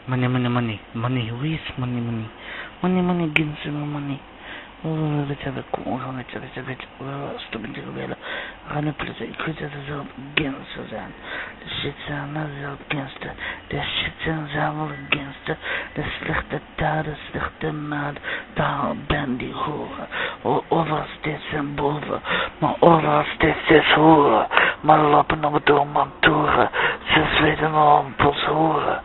Money, who is money? Money, gives me money. Oh, let's have a cool, let's have a stupid together. I'm a place, it could have against Suzanne. The shit's another against her. The shit's another against her. The slechte taal, de slechte maat. Daar ben die horen. Overal steeds en boven. Maar overal steeds horen. Maar lopen op door mijn toeren. Ze zweten om pols horen.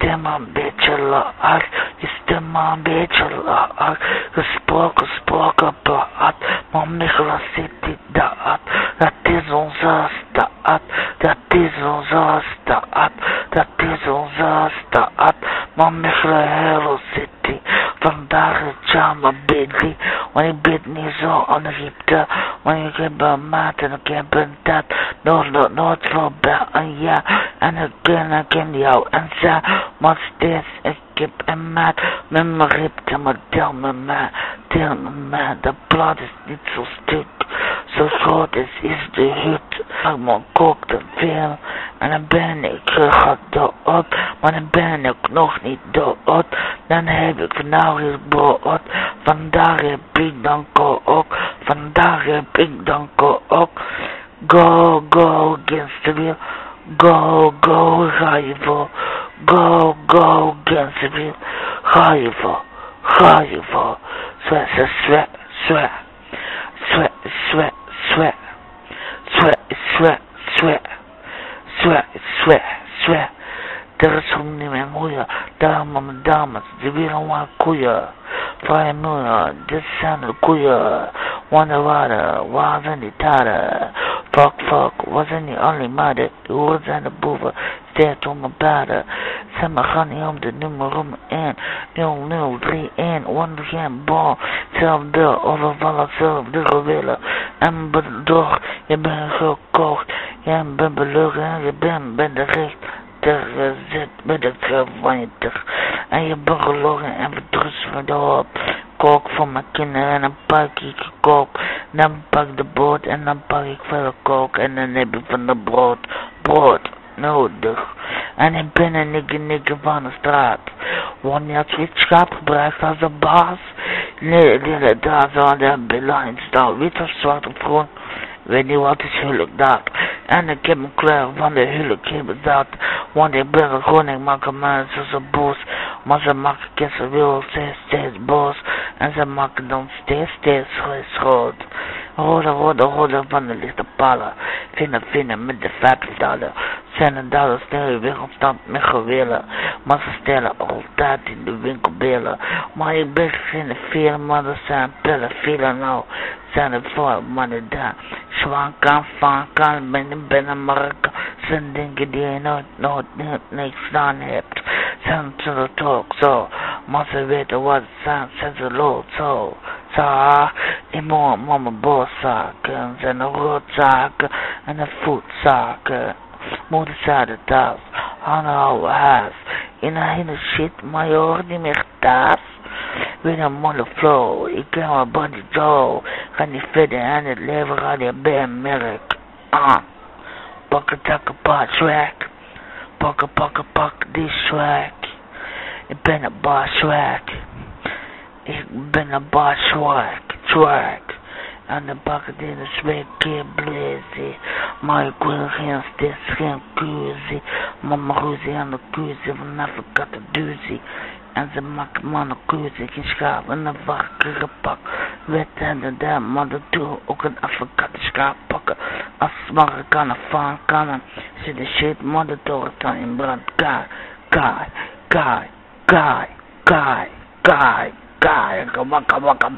Stem een beetje laag, je stem een beetje laag. Gesproken praat, maar Michela zit niet daar. Dat is onze staat, dat is onze staat, dat is onze staat. Maar Michela Hello City, vandaag is Jama Biddy. Want ik bid niet zo aan de Egypte, want ik heb een maat en ik heb een dat. Nooit voorbij een jaar, en ik ken jou en zij. Maar steeds, ik heb een maat met mijn ribte, maar deel met mij. De plaat is niet zo stuk, zo groot is de hut. Ik moet kook te veel, en dan ben ik gaat dood, maar dan ben ik nog niet dood. Dan heb ik vanavond brood, vandaag heb ik dan kook, vandaag heb ik dan kook. Go, against the wheel. Go, ga je voor. Go, against the wheel. Ga je voor. Sweat. Er is ook niet meer moeien. Dames, die willen maar koeien. 5 miljoen, dit zijn de koeien. Wonder waar zijn die taren? Fuck, waar zijn die alleen maden? De hoeren zijn de boeven, steeds om mijn baden. Zeg maar, ga niet om de nummer om 1. 0031, wonder geen bal. Zelfde overvallen, zelfde willen. En bedrog, je bent gekocht. Je bent belogen en je bent de recht. Gezet met de trap van je terug. En je bent gelogen en verdrust van de hoop. Kook voor mijn kinderen en dan pak ik kook. Dan pak de brood en dan pak ik verder kook. En dan heb ik van de brood nodig. En ik ben een nigger van de straat. Wanneer je het schaap gebruikt als een baas. Nee, daar zou de belang staan. Wit of zwart of groen. Weet niet wat is huwelijk dat. En ik heb een kleur van de huwelijk hebben dat. Want ik ben gewoon, ik maak een mensen zo boos. Maar ze maken kisten wil steeds boos. En ze maken dan steeds groot. Rode van de lichte palen. Vinden met de 50 dollar. Zijn de dollars stel winkelstand met gewillen. Maar ze stellen altijd in de winkelbellen. Maar ik ben geen veel, maar er zijn pillen, veel nou. Zijn er voor mannen daar. Zwaan kan, ben een Marokkaan. Zijn dingen die je nooit niks aan hebt. Zijn ze er toch zo. Maar ze weten wat het zijn ze lood zo. Ik moet mijn borszaken. Zijn er roodzaken en de voetzaken. Moeder zei de tas. Oude huis. In een hele shit, maar je hoort niet meer thuis. With een molle flow, ik ken mijn body Joe. Ga niet verder aan het leven, ga je bij een merk. Pakken, swag. Pakken, die swag. Ik ben een bar swag. En de pakken die de swag keer blazen. Maar ik wil geen keuze. Mama ruzie aan de keuze van Afrika te duzie. En ze maken mannen keuze, geen schaap en een varken gepakt. Wet en de maar dat doe ook een Afrikaanse schaap pakken. Als Marokkanen van kannen, zit de shit, maar de toren dan in brand. Kai, wakka,